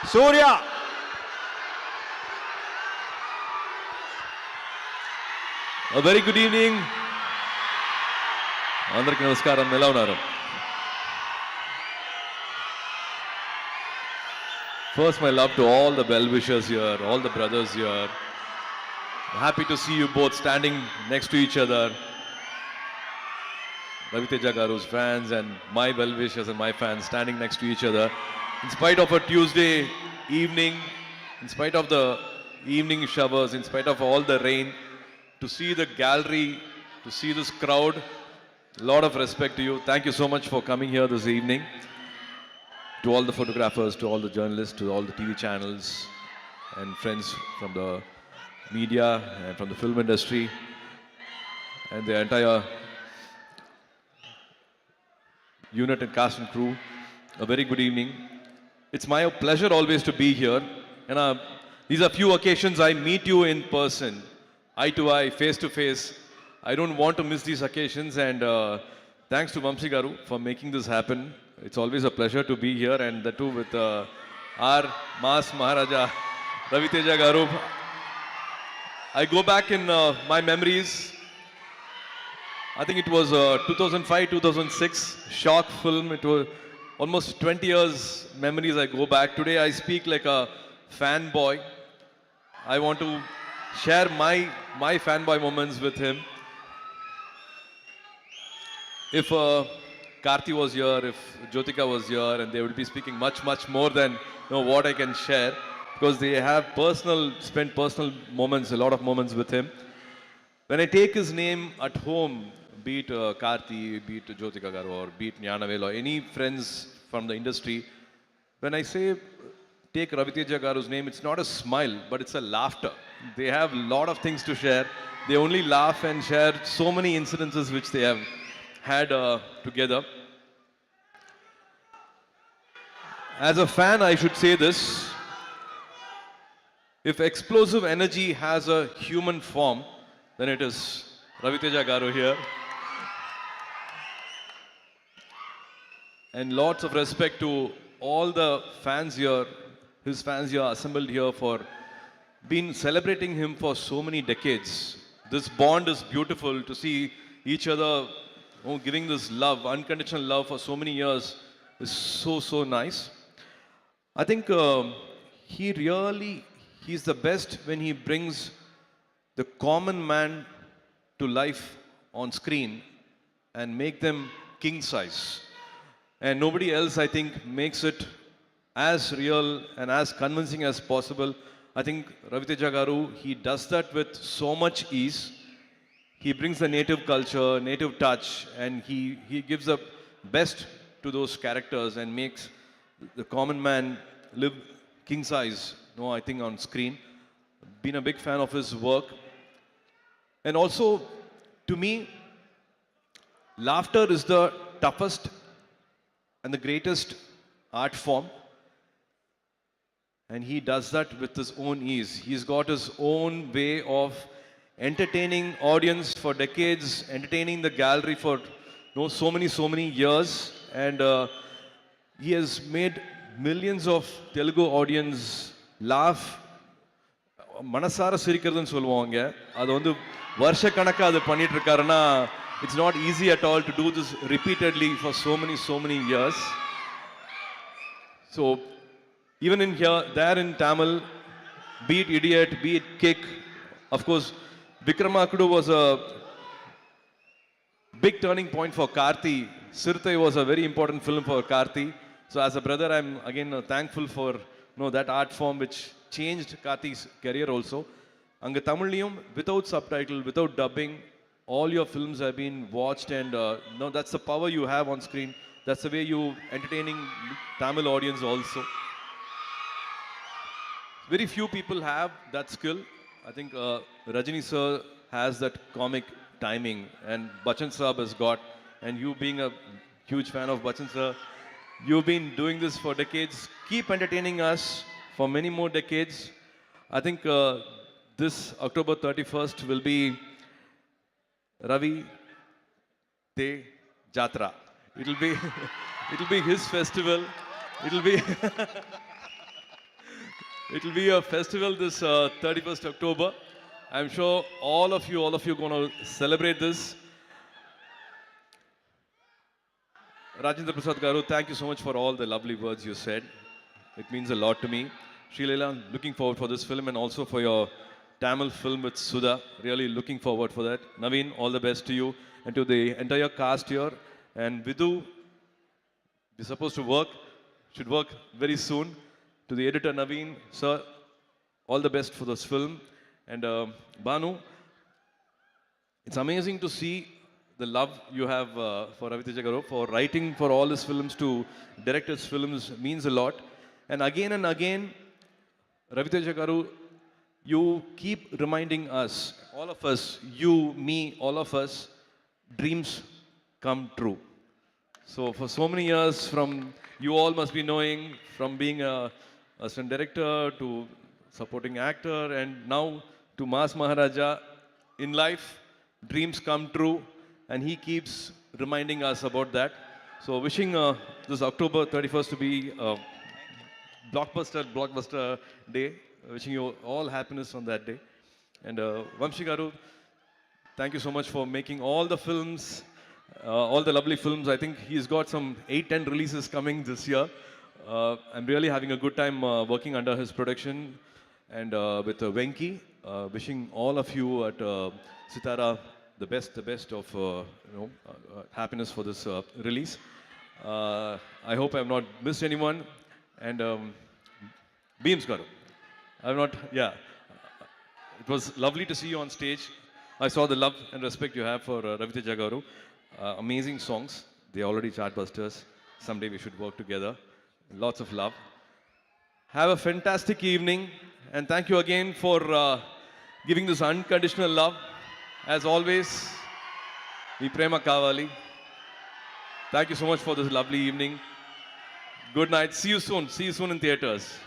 Surya. A very good evening. అందరికి నమస్కారం. ఎలా ఉన్నారు? First, my love to all the well-wishers here, all the brothers here. Happy to see you both standing next to each other. Ravi Teja Garu's fans and my well-wishers and my fans standing next to each other. In spite of a Tuesday evening, in spite of the evening showers, in spite of all the rain, to see the gallery, to see this crowd, a lot of respect to you. Thank you so much for coming here this evening. To all the photographers, to all the journalists, to all the TV channels and friends from the media and from the film industry and the entire unit and cast and crew, a very good evening. It's my pleasure always to be here. And these are few occasions I meet you in person, eye to eye, face to face. I don't want to miss these occasions, and thanks to Vamsi Garu for making this happen. It's always a pleasure to be here, and that too with our Mass Maharaja, Ravi Teja Garu. I go back in my memories. I think it was 2005, 2006 shock film. It was almost 20 years memories I go back. Today I speak like a fanboy. I want to share my fanboy moments with him. If Karthi was here, if Jyotika was here, and they would be speaking much more than what I can share, because they have spent personal moments, a lot of moments with him. When I take his name at home, be it Karthi, be it Jyotika Garu, or be it Nyanavel, or any friends from the industry, when I say take Ravi Teja Garu's name, it's not a smile, but it's a laughter. They have a lot of things to share. They only laugh and share so many incidences which they have had together. As a fan, I should say this. If explosive energy has a human form, then it is Ravi Teja Garu here. And lots of respect to all the fans here, his fans here assembled here for been celebrating him for so many decades. This bond is beautiful to see each other giving this love, unconditional love for so many years is so nice. I think he's the best when he brings the common man to life on screen and make them king size. And nobody else, I think, makes it as real and as convincing as possible. I think Ravi Teja Garu, he does that with so much ease. He brings the native culture, native touch, and he gives the best to those characters and makes the common man live king size, I think, on screen. Been a big fan of his work. And also, to me, laughter is the toughest and the greatest art form. And he does that with his own ease. He's got his own way of entertaining audience for decades, entertaining the gallery for so many years, and he has made millions of Telugu audience laugh. Manasara sirikradhu solluvaanga adu vandu varsha kanakka adu pannittu irukkarna. It's not easy at all to do this repeatedly for so many years. So even in here, there in Tamil, be it Idiot, be it Kick, of course, Vikramakudu was a big turning point for Karthi. Sirthai was a very important film for Karthi. So as a brother, I'm again thankful for that art form which changed Karthi's career also. Anga Tamiliyum, without subtitle, without dubbing, all your films have been watched, and that's the power you have on screen. That's the way you entertaining Tamil audience also. Very few people have that skill. I think Rajini sir has that comic timing, and Bachchan Saab has got, and you being a huge fan of Bachchan sir, you've been doing this for decades. Keep entertaining us for many more decades. I think this October 31st will be Ravi Te Jatra. It'll be his festival. It'll be It will be a festival this 31st October. I'm sure all of you going to celebrate this. Rajendra Prasad Garu, thank you so much for all the lovely words you said. It means a lot to me. Sri Leela, looking forward for this film and also for your Tamil film with Sudha. Really looking forward for that. Naveen, all the best to you and to the entire cast here. And Vidhu, we're supposed to work, should work very soon. To the editor Naveen, sir, all the best for this film. And Banu, it's amazing to see the love you have for Raviteja Garu, for writing for all his films to direct his films means a lot. And again, Raviteja Garu, you keep reminding us, all of us, you, me, all of us, dreams come true. So for so many years, from you all must be knowing, from being a assistant director to supporting actor, and now to Mas Maharaja, in life, dreams come true, and he keeps reminding us about that. So wishing this October 31st to be a blockbuster day. Wishing you all happiness on that day. And Vamshi Garu, thank you so much for making all the films, all the lovely films. I think he's got some 8-10 releases coming this year. I'm really having a good time working under his production and with Venki. Wishing all of you at Sitara the best of happiness for this release. I hope I have not missed anyone. And Beams Garu, I've not, yeah. It was lovely to see you on stage. I saw the love and respect you have for Raviteja Garu. Amazing songs. They already chartbusters. Someday we should work together. Lots of love. Have a fantastic evening. And thank you again for giving this unconditional love. As always, we prema kavali. Thank you so much for this lovely evening. Good night. See you soon. See you soon in theaters.